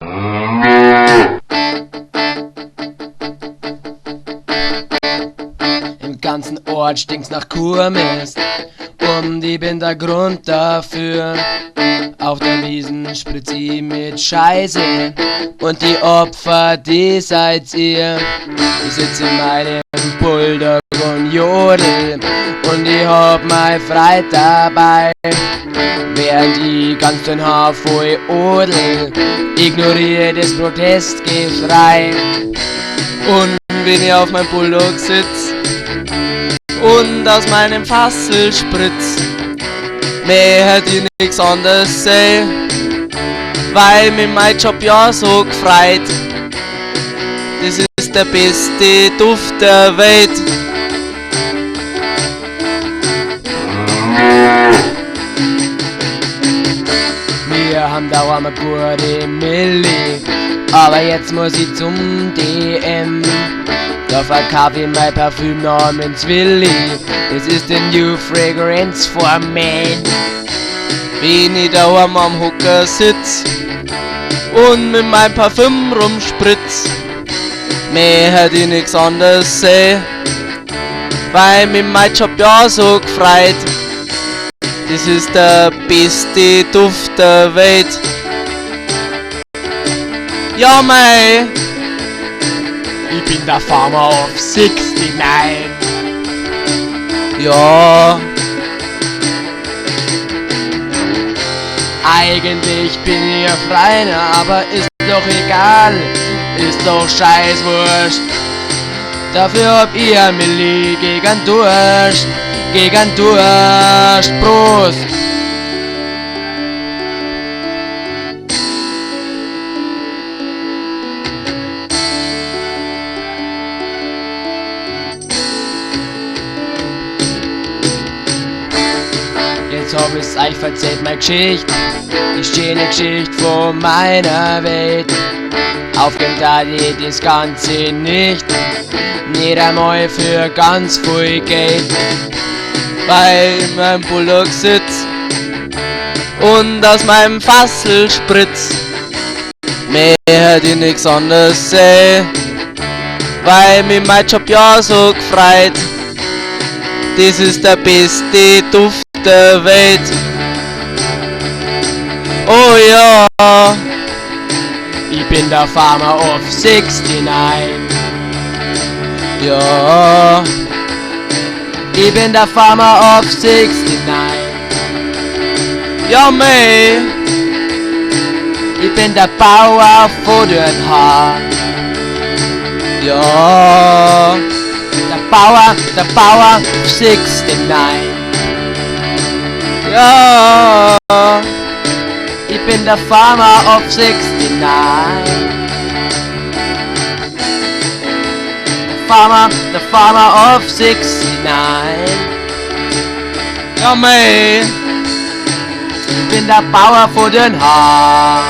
Im ganzen Ort stinkt's nach Kurmist, ich bin der Grund dafür. Auf der Wiesen spritzt sie mit Scheiße und die Opfer, die seid ihr. Ich sitz in meinem Bulldog und jodel und ich hab mein Freit dabei. Während ich ganz den Haar voll odel, ignoriere das Protestgeschrei. Und wenn ich auf meinem Bulldog sitz und aus meinem Fassel spritz, mehr hätt ich nix anderes seh, weil mir mein Job ja so gefreit. Das ist der beste Duft der Welt. Wir haben dauernd eine gute Milli, aber jetzt muss ich zum DM. Da verkaufe ich mein Parfüm namens Willi. Es ist the new fragrance for men. Wenn ich daheim am Hocker sitz und mit meinem Parfüm rumspritz, mehr hätt ich nix anderes seh, weil mir mein Job ja so gefreit. Das ist der beste Duft der Welt. Ja, mei, ich bin der Farmer of 69. Ja, eigentlich bin ich ein Freiner, aber ist doch egal, ist doch scheißwurscht. Dafür hab ich ein Milli gegen Durst, Prost! Jetzt hab ich's euch verzählt, meine Geschichte, die schöne Geschichte von meiner Welt. Aufgeben da ich das Ganze nicht einmal für ganz viel Geld, weil ich in meinem Bulldog sitz und aus meinem Fassel spritz. Mehr hätt ich nix anderes seh, weil mir mein Job ja so gefreit. Das ist der beste Duft der Welt. Oh ja, ich bin der Farmer of 69. Ja, ich bin der Farmer of 69. Ja, mei, ich bin der Bauer von den Haaren. Ja, der Bauer of 69. Ja, ich bin der Farmer of 69. The farmer of 69. Ja, mei, ich bin der Bauer von den Haaren.